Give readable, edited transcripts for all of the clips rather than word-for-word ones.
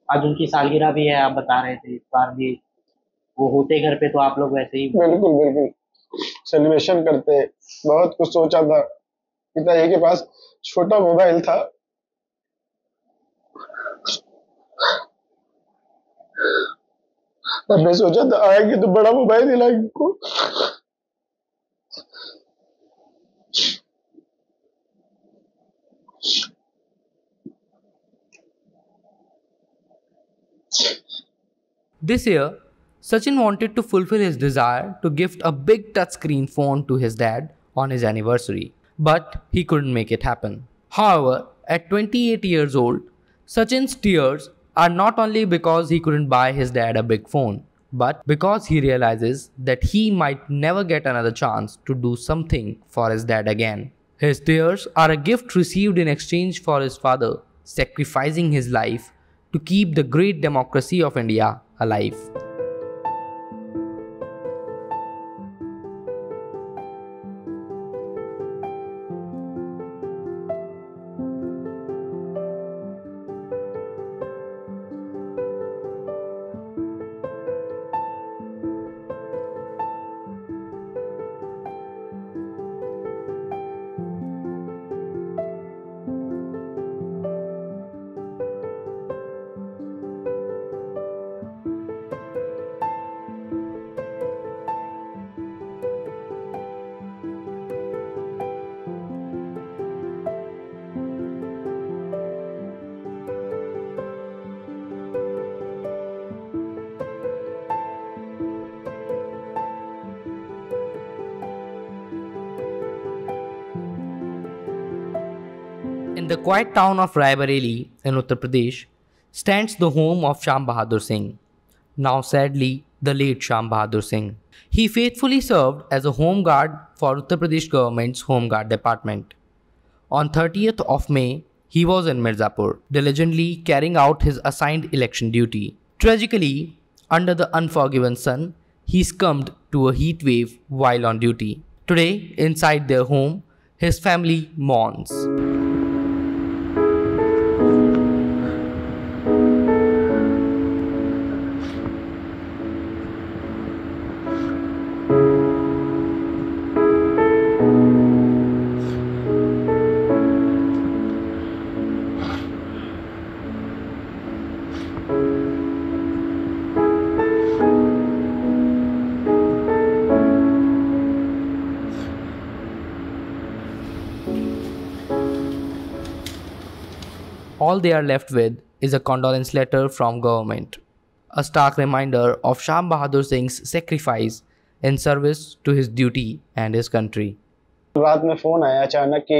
आज उनकी सालगिरह भी है, आप बता रहे थे इस बार भी वो होते घर पे तो आप लोग वैसे ही। बिल्कुल बिल्कुल, सेलिब्रेशन करते। बहुत कुछ सोचा था। पिताजी के पास छोटा मोबाइल था। हमने सोचा था आएंगे तो बड़ा मोबाइल दिलाएंगे इनको। This year, Sachin wanted to fulfill his desire to gift a big touchscreen phone to his dad on his anniversary, but he couldn't make it happen. However, at 28 years old, Sachin's tears are not only because he couldn't buy his dad a big phone, but because he realizes that he might never get another chance to do something for his dad again. His tears are a gift received in exchange for his father sacrificing his life to keep the great democracy of India alive. In the quiet town of Raebareli in Uttar Pradesh stands the home of Sham Bahadur Singh, now sadly the late Sham Bahadur Singh. He faithfully served as a home guard for Uttar Pradesh government's Home Guard department. On 30th of May, he was in Mirzapur, diligently carrying out his assigned election duty. Tragically, under the unforgiven sun, he succumbed to a heat wave while on duty. Today, inside their home, his family mourns. All they are left with is a condolence letter from government, a stark reminder of Sham Bahadur Singh's sacrifice in service to his duty and his country. रात में phone आया अचानक कि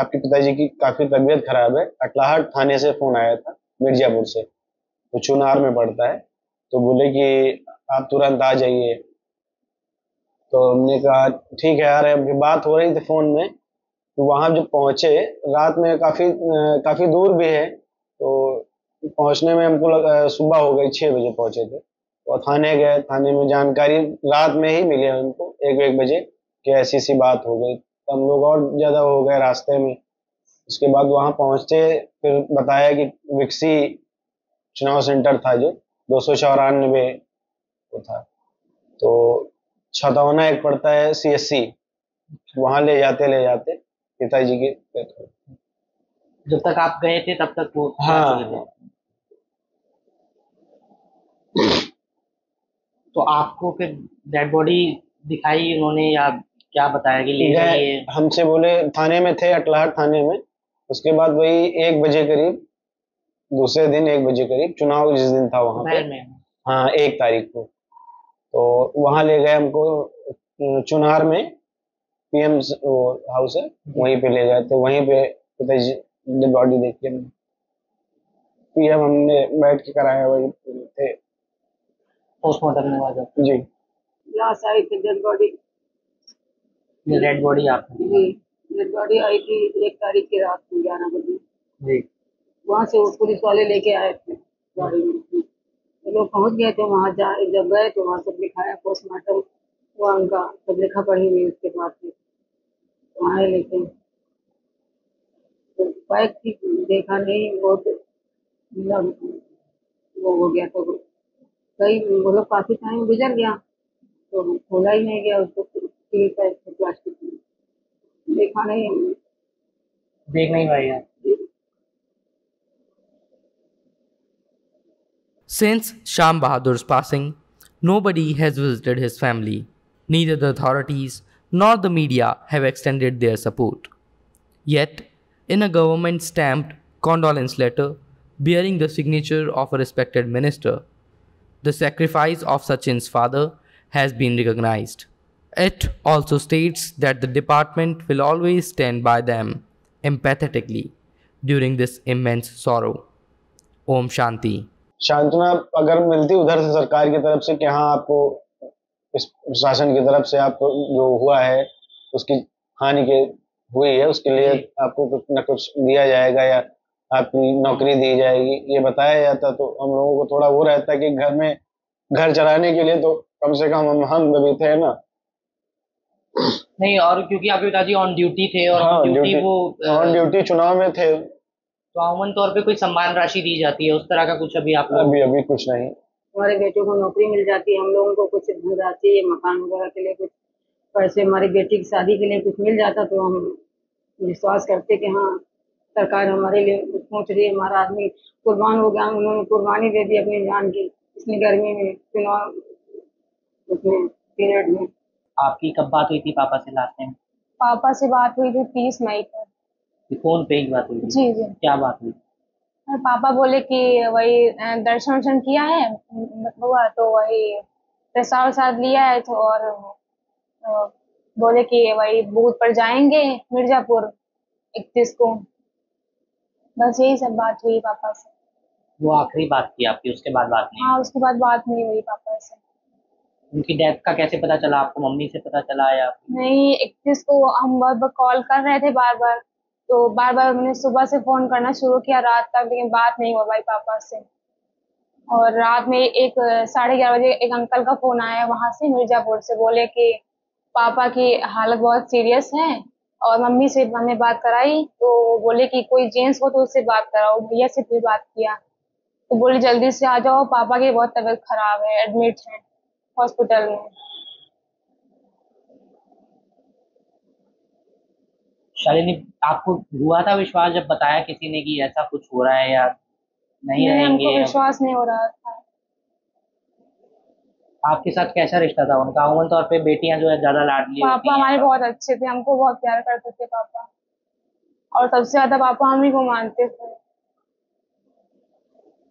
आपके पिताजी की काफी तबीयत खराब है। अटलाहट थाने से फोन आया था, मिर्जापुर से। वो चुनार में पड़ता है। तो बोले कि आप तुरंत आ जाइए। तो हमने कहा ठीक है आ रहे हैं। अभी बात हो रही थी फोन में। तो वहां जब पहुंचे, रात में काफी दूर भी है। तो पहुंचने में हमको सुबह हो गई, 6 बजे पहुंचे थे। तो थाने गए। थाने में जानकारी रात में ही मिली हमको, 1 बजे कि ऐसी ऐसी बात हो गई। तो हम लोग और ज्यादा हो गए रास्ते में। उसके बाद वहां पहुंचे, फिर बताया कि विक्सी चुनाव सेंटर था जो 294 वो था। तो छतौना एक पड़ता है CSC, वहां ले जाते पिताजी की death हो गई। जब तक आप गए थे तब तक वो जा चुके थे। हाँ। तो आपको फिर डेड बॉडी दिखाई उन्होंने या क्या बताया कि ले गए, जाइए? हमसे बोले थाने में थे, अटलाहट थाने में। उसके बाद वही 1 बजे करीब, दूसरे दिन 1 बजे करीब, चुनाव जिस दिन था वहां पे। दोपहर में? हाँ, 1 तारीख को। तो वहां ले गए हमको, चुनार में PM हाउस है, वहीं पे ले गए थे। वहीं पे पिताजी डेड बॉडी देख के PM हमने बैठ के कराया, वही थे। पोस्टमार्टम हुआ जब जी। लाश आई थी डेड बॉडी। ये डेड बॉडी आपने? जी, डेड बॉडी आई थी 1 तारीख की रात को 11 बजे। जी। वहाँ से वो पुलिस वाले लेके आए थे गाड़ी में। तो लोग पहुंच गए थे वहाँ। जब गए तो वहाँ सब लिखाया पोस्टमार्टम हुआ उनका, सब लिखा पढ़ी नहीं उसके बाद से तो आए। लेकिन तो बाइक थी, देखा नहीं। बहुत मतलब वो हो गया तो कई मतलब काफी टाइम गुजर गया तो खोला ही नहीं गया उसको, स्टील का प्लास्टिक में देखा नहीं हमने। देख नहीं पाई आप? Since Sham Bahadur's passing, nobody has visited his family. Neither the authorities nor the media have extended their support. Yet, in a government stamped condolence letter bearing the signature of a respected minister, the sacrifice of Sachin's father has been recognized. It also states that the department will always stand by them empathetically during this immense sorrow. Om Shanti. सांत्वना अगर मिलती उधर से सरकार की तरफ से कि हाँ आपको इस प्रशासन की तरफ से आपको जो हुआ है उसकी हानि के हुई है उसके लिए आपको कुछ न कुछ दिया जाएगा या आपकी नौकरी दी जाएगी, ये बताया जाता तो हम लोगों को थोड़ा वो रहता कि घर में घर चलाने के लिए तो कम से कम हम भी थे ना। नहीं, और क्योंकि आपके पिताजी ऑन ड्यूटी थे और हाँ, ऑन ड्यूटी वो ऑन ड्यूटी चुनाव में थे। तो अमूमन तौर पे कोई सम्मान राशि दी जाती है, उस तरह का कुछ अभी आप लोग? अभी कुछ नहीं। हमारे बेटों को नौकरी मिल जाती है, हम लोगों को कुछ धनराशि या मकान वगैरह के लिए कुछ पैसे, हमारी बेटी की शादी के लिए कुछ मिल जाता तो हम विश्वास करते कि हाँ सरकार हमारे लिए कुछ सोच रही है, हमारा आदमी कुर्बान हो गया, उन्होंने कुर्बानी दे दी अपनी जान की इतनी गर्मी में चुनाव उसमें पीरियड में। आपकी कब बात हुई थी पापा से लास्ट टाइम? पापा से बात हुई थी 30 मई को। फोन पे ही बात हुई थी? जी जी। क्या बात हुई? पापा बोले कि वही दर्शन वर्शन किया है हुआ तो वही प्रसाद वसाद लिया है तो और बोले कि वही बूथ पर जाएंगे मिर्जापुर 31 को। बस यही सब बात हुई पापा से। वो आखिरी बात थी आपकी, उसके बाद बात नहीं? हाँ, उसके बाद बात नहीं हुई पापा से। उनकी डेथ का कैसे पता चला आपको? मम्मी से पता चला या? नहीं, 31 को हम बार कॉल कर रहे थे बार बार, तो बार बार मैंने सुबह से फोन करना शुरू किया रात तक, लेकिन बात नहीं हो पाई पापा से। और रात में 11:30 बजे एक अंकल का फोन आया वहां से मिर्जापुर से, बोले कि पापा की हालत बहुत सीरियस है और मम्मी से हमने बात कराई तो बोले कि कोई जेंट्स हो तो उससे बात कराओ। भैया से फिर बात किया तो बोले जल्दी से आ जाओ, पापा की बहुत तबीयत खराब है, एडमिट है हॉस्पिटल में। शालिनी, आपको हुआ था विश्वास जब बताया किसी ने कि ऐसा कुछ हो रहा है या नहीं रहेंगे? हमको विश्वास नहीं हो रहा था। आपके साथ कैसा रिश्ता था उनका? अमूमन तौर पे बेटियां जो है ज्यादा लाडली होती पापा हैं। हमारे बहुत अच्छे थे, हमको बहुत प्यार करते थे पापा, और सबसे ज्यादा पापा हम ही को मानते थे।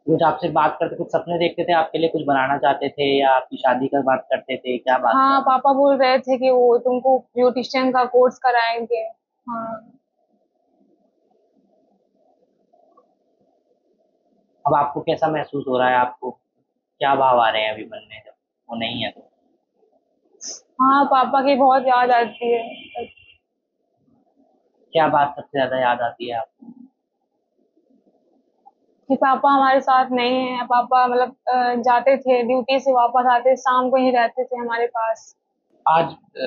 कुछ आपसे बात करते, कुछ सपने देखते थे आपके लिए, कुछ बनाना चाहते थे या आपकी शादी का बात करते थे, क्या बात? हाँ, पापा बोल रहे थे कि वो तुमको ब्यूटिशियन का कोर्स कराएंगे। हाँ। अब आपको कैसा महसूस हो रहा है? आपको क्या भाव आ रहे हैं अभी मन में जब वो नहीं है तो? हाँ, पापा की बहुत याद आती है। क्या बात सबसे ज्यादा याद आती है आपको? कि पापा हमारे साथ नहीं है। पापा मतलब जाते थे ड्यूटी से, वापस आते शाम को ही रहते थे हमारे पास। आज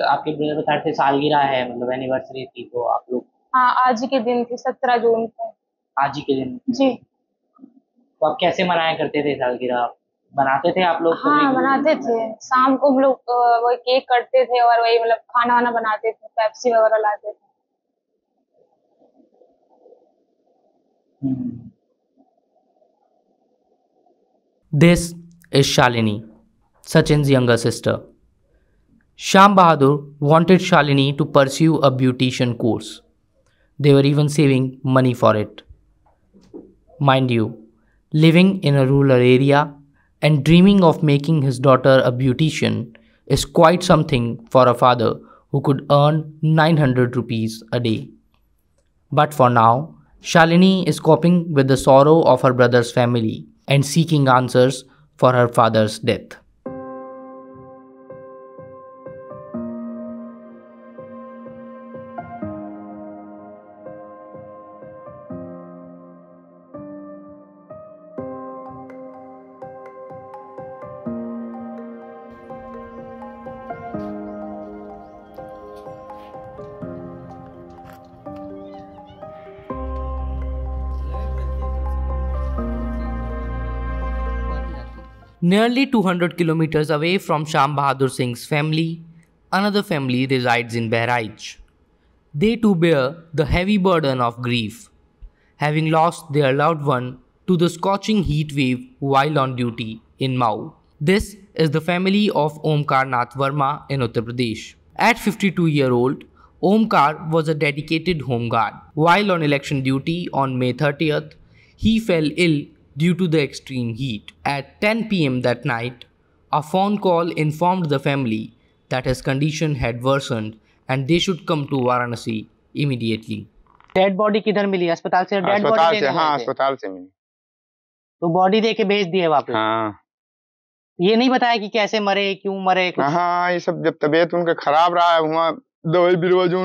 आपके ब्रदर बता रहे थे सालगिरह है, मतलब एनिवर्सरी थी, तो आप लोग? हाँ, आज ही के दिन थी, 17 जून को। आज ही के दिन? जी। तो आप कैसे मनाया करते थे सालगिरह? बनाते थे आप लोग? हाँ, बनाते थे। शाम को हम लोग वही केक कटते थे और वही मतलब खाना वाना बनाते थे, पेप्सी वगैरह लाते थे। This is Shalini, Sachin's younger sister. Sham Bahadur wanted Shalini to pursue a beautician course. They were even saving money for it. Mind you, living in a rural area and dreaming of making his daughter a beautician is quite something for a father who could earn 900 rupees a day. But for now, Shalini is coping with the sorrow of her brother's family and seeking answers for her father's death. Nearly 200 kilometers away from Sham Bahadur Singh's family, another family resides in Bahraich. They too bear the heavy burden of grief, having lost their loved one to the scorching heat wave while on duty in Mau. This is the family of Omkar Nath Verma in Uttar Pradesh. At 52-year-old, Omkar was a dedicated home guard. While on election duty on May 30th, he fell ill due to the extreme heat. At 10 p.m. that night, a phone call informed the family that his condition had worsened and they should come to Varanasi immediately. Dead body किधर मिली? अस्पताल से dead body अस्पताल से, हाँ अस्पताल से मिली। तो body दे के भेज दिए वापस? हाँ। ये नहीं बताया कि कैसे मरे, क्यों मरे कुछ? हाँ, ये सब जब तबीयत उनका खराब रहा है वहाँ दवाई बिरवा जो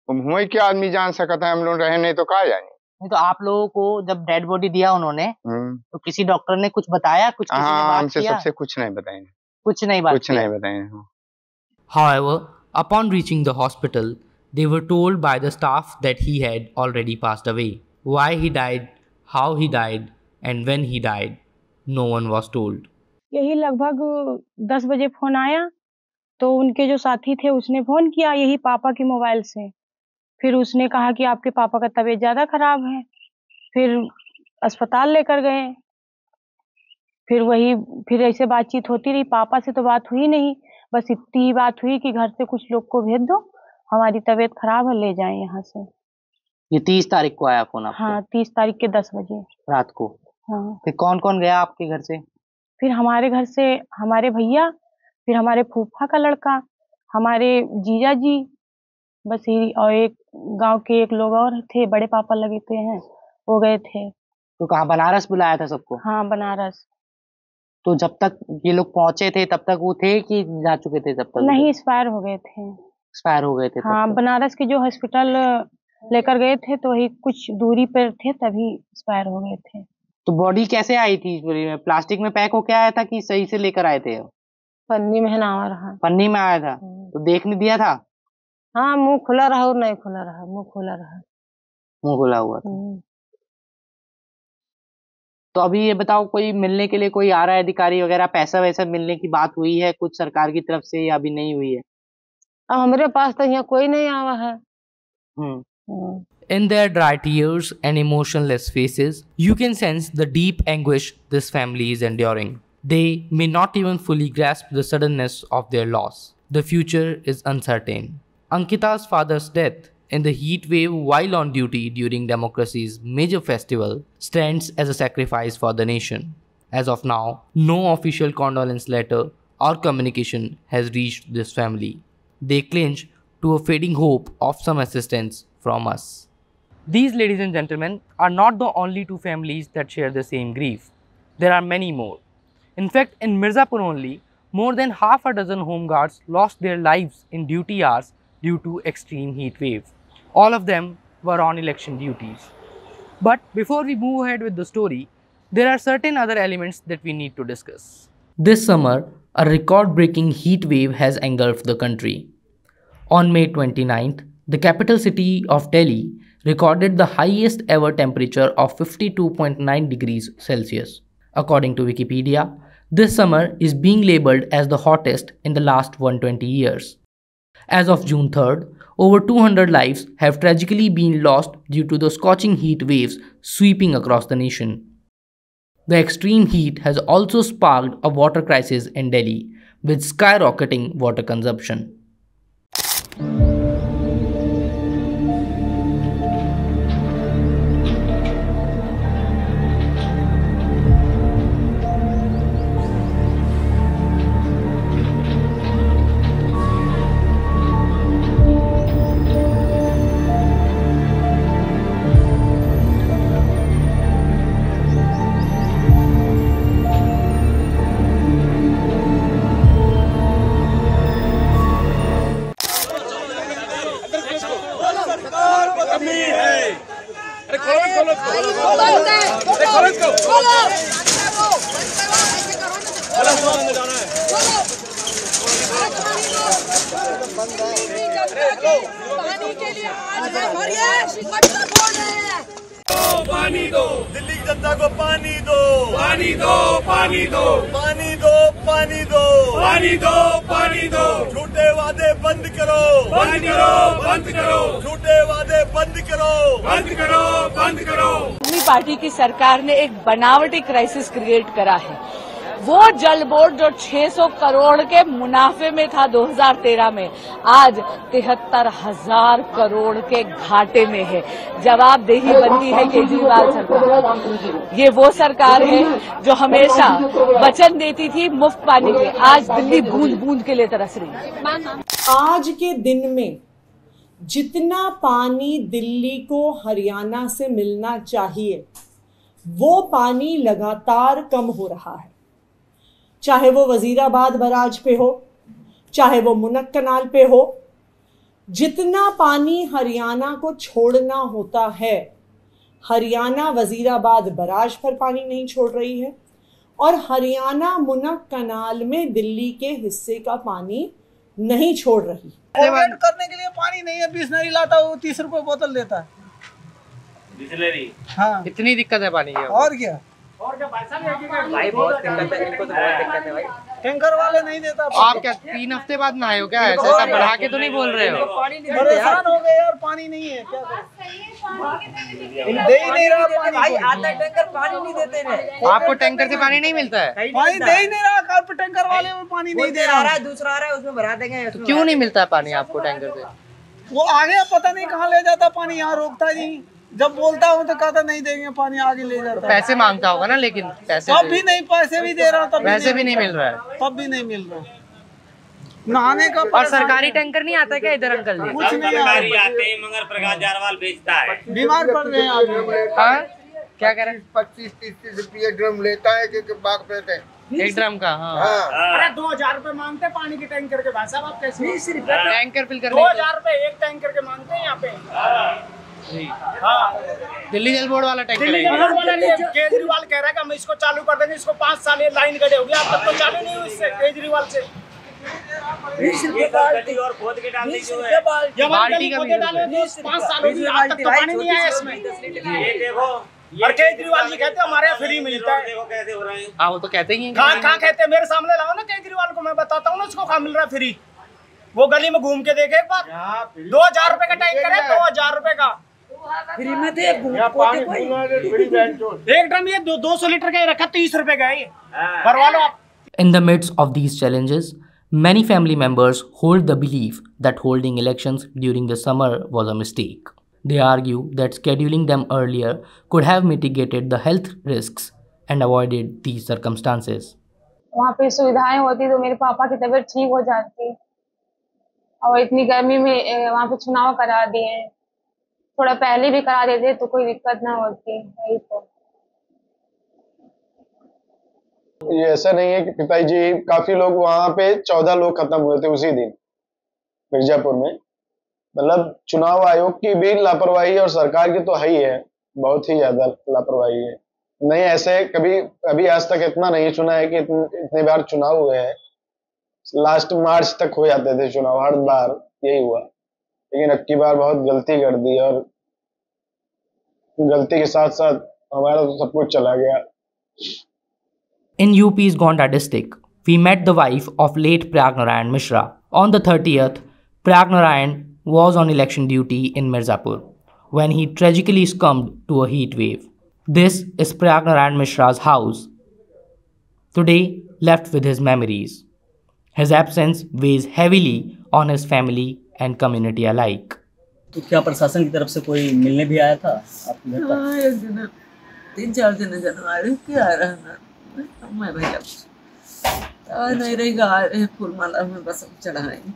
हुआ क्या आदमी जान सकता है, हम लोग रहे नहीं तो कहा जाने। नहीं तो आप लोगों को जब डेड बॉडी दिया उन्होंने तो किसी डॉक्टर ने कुछ बताया, कुछ किसी ने बात हमसे किया? सबसे कुछ नहीं बताए। कुछ नहीं बताए। However, upon reaching the hospital, they were told by the staff that he had already passed away. Why he died, how he died, and when he died, no one was told. यही लगभग 10 बजे phone आया तो उनके जो साथी थे उसने फोन किया यही पापा के मोबाइल से। फिर उसने कहा कि आपके पापा का तबीयत ज़्यादा खराब है। फिर अस्पताल लेकर गए। फिर ऐसे बातचीत होती रही। पापा से तो बात हुई नहीं, बस इतनी ही बात हुई कि घर से कुछ लोग को भेज दो, हमारी तबीयत खराब है, ले जाएं यहाँ से। ये 30 तारीख को आया फोन आपको? हाँ, 30 तारीख के 10 बजे रात को। हाँ। फिर कौन कौन गया आपके घर से? फिर हमारे घर से हमारे भैया, फिर हमारे फूफा का लड़का, हमारे जीजा जी, बस यही, और एक गांव के एक लोग और थे, बड़े पापा लगे थे हैं, वो गए थे। तो कहाँ बनारस बुलाया था सबको? हाँ, बनारस। तो जब तक ये लोग पहुंचे थे तब तक वो थे कि जा चुके थे? जब तक नहीं, एक्सपायर हो गए थे। एक्सपायर हो गए थे? हाँ, बनारस के जो हॉस्पिटल लेकर गए थे तो वही कुछ दूरी पर थे, तभी एक्सपायर हो गए थे। तो बॉडी कैसे आई थी? प्लास्टिक में पैक होके आया था कि सही से लेकर आए थे? पन्नी में ना रहा। पन्नी में आया था? तो देखने दिया था? हाँ, मुंह खुला रहा और नहीं खुला रहा, मुंह खुला रहा। मुंह खुला हुआ था। तो अभी ये बताओ, कोई मिलने के लिए कोई आ रहा है अधिकारी वगैरह? पैसा वैसा मिलने की बात हुई है कुछ सरकार की तरफ से या अभी नहीं हुई है? अब हमारे पास तो यहाँ कोई नहीं आवा है। In their dry tears and emotionless faces, you can sense the deep anguish this family is enduring. They may not even fully grasp the suddenness of their loss. The future is uncertain. Ankita's father's death in the heat wave while on duty during democracy's major festival stands as a sacrifice for the nation. As of now, no official condolence letter or communication has reached this family. They cling to a fading hope of some assistance from us. These, ladies and gentlemen, are not the only two families that share the same grief. There are many more. In fact, in Mirzapur only, more than half a dozen home guards lost their lives in duty hours due to extreme heat wave. All of them were on election duties. But before we move ahead with the story, there are certain other elements that we need to discuss. This summer, a record-breaking heat wave has engulfed the country. On May 29th, the capital city of Delhi recorded the highest ever temperature of 52.9 degrees Celsius. According to Wikipedia, this summer is being labelled as the hottest in the last 120 years. As of June 3rd, over 200 lives have tragically been lost due to the scorching heat waves sweeping across the nation. The extreme heat has also sparked a water crisis in Delhi, with skyrocketing water consumption. पानी के लिए आज भरिए, शिकवट बोल रहे हैं। पानी दो, दिल्ली की जनता को पानी दो, पानी दो, पानी दो, पानी दो, पानी दो, पानी दो, पानी दो, झूठे वादे बंद करो, बंद करो, बंद करो, झूठे वादे बंद करो, बंद करो, बंद करो। अपनी पार्टी की सरकार ने एक बनावटी क्राइसिस क्रिएट करा है। वो जल बोर्ड जो 600 करोड़ के मुनाफे में था 2013 में, आज 73,000 करोड़ के घाटे में है। जवाबदेही बनती है केजरीवाल सरकार। ये वो सरकार है जो हमेशा वचन देती थी मुफ्त पानी के, आज दिल्ली बूंद बूंद के लिए तरस रही है। आज के दिन में जितना पानी दिल्ली को हरियाणा से मिलना चाहिए, वो पानी लगातार कम हो रहा है। चाहे वो वजीराबाद बराज पे हो, चाहे वो मुनक कनाल पे हो, जितना पानी हरियाणा को छोड़ना होता है, हरियाणा वजीराबाद बराज पर पानी नहीं छोड़ रही है और हरियाणा मुनक कनाल में दिल्ली के हिस्से का पानी नहीं छोड़ रही। वेट करने के लिए पानी नहीं है, बिसलेरी लाता है वो 30 रुपए बोतल देता है। बिसलेरी? हाँ, इतनी दिक्कत है पानी की? और क्या भाई बहुत दिक्कत है, इनको तो बहुत दिक्कत है भाई। टैंकर वाले नहीं देता। आप क्या 3 हफ्ते बाद नहाए हो क्या? ऐसा बढ़ा के तो नहीं बोल रहे हो? परेशान हो गए यार, पानी नहीं है, क्या करें? दे ही नहीं रहा पानी भाई, आधा टैंकर पानी नहीं देते हैं। आपको टैंकर से पानी नहीं मिलता है? पानी दे ही नहीं रहा, कारपोरेट टैंकर वाले में पानी नहीं दे रहा है। दूसरा आ रहा है, उसमें भरा देंगे। तो क्यों नहीं मिलता पानी आपको टैंकर से? वो आगे पता नहीं कहाँ ले जाता पानी, यहाँ रोकता नहीं। जब बोलता हूँ तो कहता नहीं देंगे पानी, आगे ले जाता। तो पैसे मांगता होगा ना, लेकिन पैसे तब भी नहीं, पैसे भी दे रहा तब पैसे भी नहीं मिल रहा है, तब भी नहीं मिल रहा नहाने का। और सरकारी टैंकर नहीं आता क्या इधर अंकल जी? कुछ नहीं आते हैं, मगर प्रकाश जारवाल बेचता है। बीमार पड़ रहे हैं। हाँ, क्या कह रहे हैं? 25-30 रुपये ड्रम लेता है क्योंकि बाग पे थे एक ड्रम का। हाँ, अरे 2000 रुपए मांगते पानी के टैंकर के। भाई साहब आप कैसे 20 रुपए टैंकर फिल करने 2000 रुपए एक टैंकर के मांगते हैं यहाँ पे। हाँ, दिल्ली जल बोर्ड वाला टैंकर है। केजरीवाल कह रहा है कि हम इसको चालू कर देंगे, इसको 5 साल ये लाइन गड़े हो गया, अब तक तो चालू नहीं हुई इससे केजरीवाल से। 20 रुपए बाल्टी और खोद के डाल दीजिए। बाल्टी का डाले 5 साल हो गए, अब तक तो पानी नहीं आया इसमें। ये देखो, और केजरीवाल जी कहते हैं हमारे यहाँ फ्री मिलता है। देखो कैसे हो रहा है। हाँ, वो तो कहते ही हैं। कहाँ कहते हैं? मेरे सामने लाओ ना केजरीवाल को, मैं बताता हूँ ना उसको कहाँ मिल रहा है फ्री। वो गली में घूम के देखे एक बार। 2000 रुपए का टैंकर है, 2000 रुपए का फ्री में थे। एक ड्रम ये 200 लीटर का रखा, 30 रुपए का है ये, भरवा लो आप। In the midst of these challenges, many family members hold the belief that holding elections during the summer was a mistake. They argue that scheduling them earlier could have mitigated the health risks and avoided these circumstances. वहाँ पे सुविधाएं होती तो मेरे पापा की तबीयत ठीक हो जाती, और इतनी गर्मी में वहाँ पे चुनाव करा दिए। थोड़ा पहले भी करा देते तो कोई दिक्कत ना होती। यही तो ये ऐसा नहीं है कि पिताजी, काफी लोग वहां पे 14 लोग खत्म हुए थे उसी दिन मिर्जापुर में। मतलब चुनाव आयोग की भी लापरवाही और सरकार की तो है ही है, बहुत ही ज्यादा लापरवाही है। नहीं, ऐसे कभी अभी आज तक इतना नहीं सुना है कि इतने बार चुनाव हुए हैं। लास्ट मार्च तक हो जाते थे चुनाव, हर बार यही हुआ, लेकिन अब की बार बहुत गलती कर दी और गलती के साथ साथ हमारा तो सब कुछ चला गया। In UP's Gonda district, we met the wife of late Pragnarayan Mishra. On the 30th, Pragnarayan was on election duty in Mirzapur when he tragically succumbed to a heat wave. This is Pragnarayan Mishra's house, today left with his memories. His absence weighs heavily on his family and community alike. तो क्या प्रशासन की तरफ से कोई मिलने भी आया था आपके घर पर? एक दिन 3-4 दिन जनवरी के आ रहा है, मैं भैया नहीं रहेगा, फूल माला में बस चढ़ाएंगे।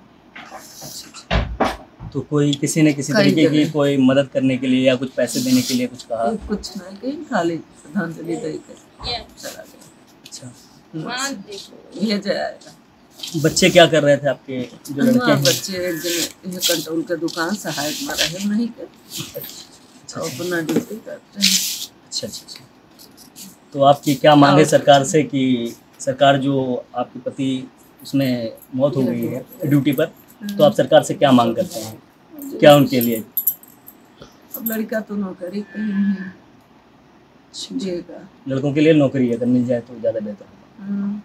तो कोई किसी ने किसी तरीके की कोई मदद करने के लिए या कुछ पैसे देने के लिए कुछ कहा? कुछ नहीं, कहीं खाली श्रद्धांजलि दे के चला गया। अच्छा, ये जाएगा। बच्चे क्या कर रहे थे आपके जो लड़के हैं? बच्चे एक दिन कंट्रोल का दुकान सहायक में रहे नहीं कर, अपना ड्यूटी करते हैं। अच्छा अच्छा अच्छा। तो आपकी क्या मांग है सरकार से कि सरकार जो आपके पति उसमें मौत हो गई है ड्यूटी पर, तो आप सरकार से क्या मांग करते हैं, क्या उनके लिए? अब लड़का तो नौकरी कहीं है, जीएगा। लड़कों के लिए नौकरी अगर मिल जाए तो ज़्यादा बेहतर होगा।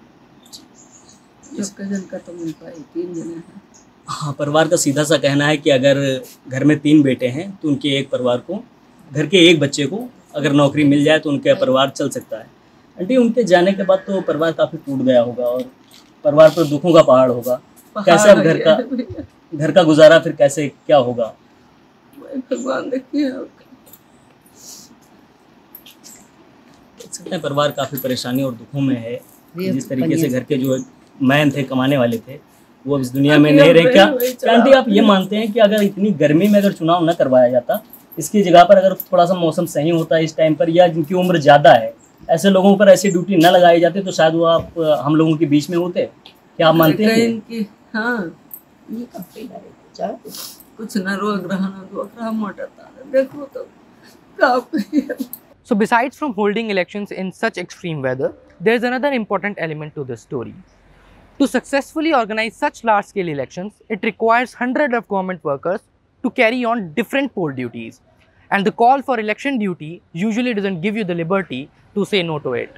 इसका जन का तो मिल पाए, 3 जने हैं। हाँ, परिवार का सीधा सा कहना है कि अगर घर में 3 बेटे हैं तो उनके एक परिवार को, घर के एक बच्चे को अगर नौकरी मिल जाए तो उनका परिवार चल सकता है। आंटी, उनके जाने के बाद तो परिवार काफ़ी टूट गया होगा और परिवार पर दुखों का पहाड़ होगा। कैसे अब घर का गुजारा फिर कैसे क्या होगा? भगवान देखिए। परिवार काफ़ी परेशानी और दुखों में है। जिस तरीके से घर के जो मैन थे, कमाने वाले थे, वो अब इस दुनिया में नहीं रहे। क्या आंटी आप ये मानते हैं कि अगर इतनी गर्मी में अगर चुनाव न करवाया जाता, इसकी जगह पर अगर थोड़ा सा मौसम सही होता इस टाइम पर, या जिनकी उम्र ज़्यादा है, ऐसे लोगों पर ऐसी ड्यूटी न लगाई जाती तो शायद वो आप हम लोगों के बीच में होते? क्या आप मानते हैं? हाँ, कुछ न रोग रहा न रोग रहा, मोटा तारा देखो तो काफी। So besides from holding elections in such extreme weather, there is another important element to this story. To successfully organize such large-scale elections, it requires hundreds of government workers to carry on different poll duties. And the call for election duty usually doesn't give you the liberty to say no to it.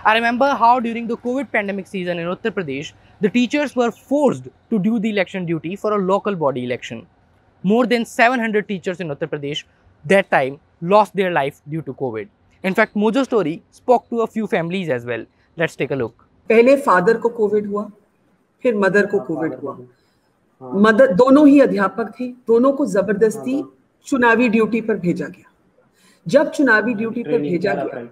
I remember how during the COVID pandemic season in Uttar Pradesh, the teachers were forced to do the election duty for a local body election. More than 700 teachers in Uttar Pradesh that time lost their life due to COVID. In fact, Mojo Story spoke to a few families as well. Let's take a look. पहले father को Covid हुआ, फिर mother को Covid हुआ। Mother दोनों ही अध्यापक थे, दोनों को जबरदस्ती चुनावी ड्यूटी पर भेजा गया। जब चुनावी ड्यूटी पर भेजा गया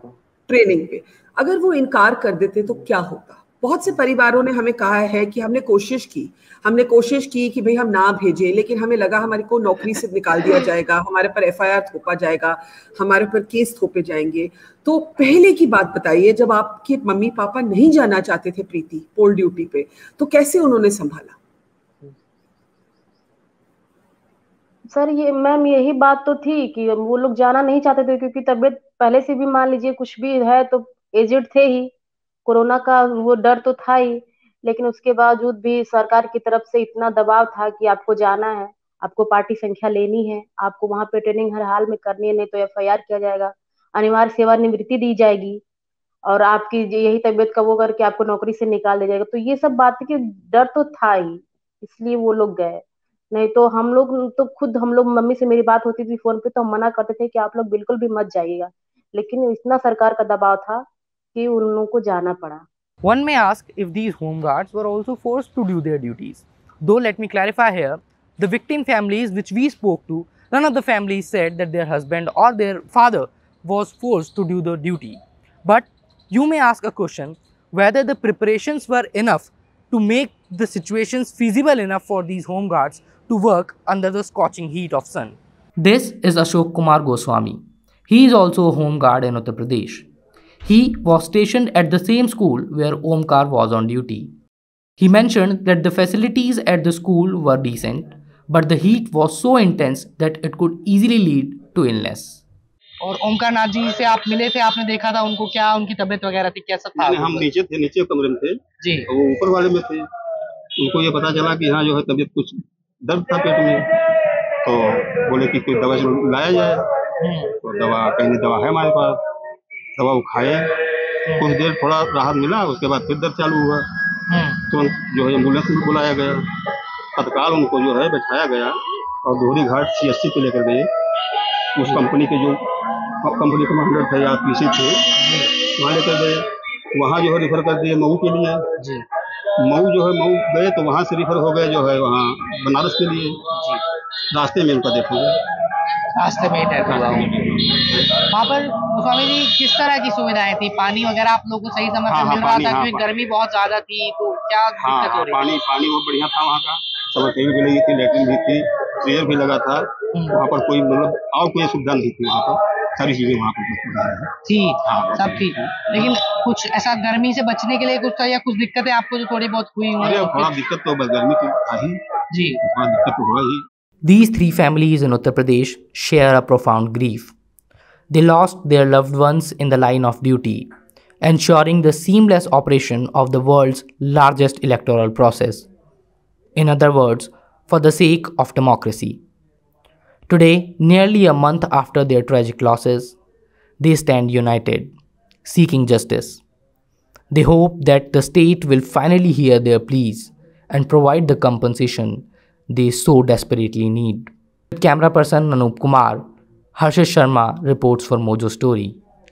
ट्रेनिंग पे, अगर वो इनकार कर देते तो क्या होता? बहुत से परिवारों ने हमें कहा है कि हमने कोशिश की कि भाई हम ना भेजें, लेकिन हमें लगा हमारे को नौकरी से निकाल दिया जाएगा, हमारे पर एफआईआर थोपा जाएगा, हमारे पर केस थोपे जाएंगे। तो पहले की बात बताइए, जब आपके मम्मी पापा नहीं जाना चाहते थे प्रीति पोल ड्यूटी पे, तो कैसे उन्होंने संभाला? सर ये मैम यही बात तो थी कि वो लोग जाना नहीं चाहते थे, क्योंकि तबीयत पहले से भी मान लीजिए कुछ भी है तो एजेड थे ही, कोरोना का वो डर तो था ही, लेकिन उसके बावजूद भी सरकार की तरफ से इतना दबाव था कि आपको जाना है, आपको पार्टी संख्या लेनी है, आपको वहां पे ट्रेनिंग हर हाल में करनी है, नहीं तो एफआईआर किया जाएगा, अनिवार्य सेवानिवृत्ति दी जाएगी और आपकी यही तबीयत का वो करके आपको नौकरी से निकाल दिया जाएगा। तो ये सब बात की डर तो था ही, इसलिए वो लोग गए। नहीं तो हम लोग तो खुद हम लोग मम्मी से मेरी बात होती थी फोन पे तो हम मना करते थे कि आप लोग बिल्कुल भी मत जाइएगा, लेकिन इतना सरकार का दबाव था कि उन लोगों को जाना पड़ा। One may ask if these home guards were also forced to do their duties. Though let me clarify here, the victim families which we spoke to, none of the families said that their husband or their father was forced to do the duty. But you may ask a question whether the preparations were enough to make the situations feasible enough for these home guards to work under the scorching heat of sun. This is Ashok Kumar Goswami. He is also a home guard in Uttar Pradesh. He was stationed at the same school where Omkar was on duty. He mentioned that the facilities at the school were decent, but the heat was so intense that it could easily lead to illness. और ओमकार नाथ जी से आप मिले थे, आपने देखा था उनको, क्या उनकी तबीयत वगैरह थी, कैसा था? हम नीचे कमरे में थे जी, वो ऊपर वाले में थे। उनको ये पता चला कि हाँ जो है तबीयत कुछ दर्द था पेट में, तो बोले कि कोई दवा लाया जाए। तो दवा कहीं दवा है हमारे पास, दवा वो खाए, कुछ देर थोड़ा राहत मिला, उसके बाद फिर दर्द चालू हुआ। तो जो है एम्बुलेंस में बुलाया गया, तत्काल उनको जो है बैठाया गया और दोहरी घाट CSC पे लेकर गए। उस कंपनी के जो कंपनी कमांडर थे या पीसी थे वहाँ लेकर गए, वहाँ जो है रिफर कर दिए मऊ के लिए। मऊ जो है मऊ गए तो वहाँ से रिफर हो गए जो है वहाँ बनारस के लिए। रास्ते में उनका देखा गया, रास्ते में ही डेथ हुआ। वहाँ पर गोस्वामी जी किस तरह की सुविधाएं थी? पानी वगैरह आप लोगों को सही समय पर मिल रहा था? क्योंकि गर्मी बहुत ज्यादा थी, तो क्या दिक्कत हो रही थी? पानी बहुत बढ़िया था वहाँ का, सब भी लगी थी, लेटरिन भी थी, प्रेयर भी लगा था वहाँ पर। कोई मतलब और कोई सुविधा नहीं थी वहाँ पर, सारी चीजें वहाँ पर थी, सब थी। लेकिन कुछ ऐसा गर्मी से बचने के लिए कुछ या कुछ दिक्कतें आपको जो थोड़ी बहुत हुई? थोड़ा दिक्कत तो बस गर्मी तो था ही जी, थोड़ा दिक्कत तो हुआ ही। These three families in Uttar Pradesh share a profound grief. They lost their loved ones in the line of duty, ensuring the seamless operation of the world's largest electoral process. In other words, for the sake of democracy. Today, nearly a month after their tragic losses, they stand united, seeking justice. They hope that the state will finally hear their pleas and provide the compensation they so desperately need. With camera person Anup Kumar, Harshit Sharma reports for Mojo Story.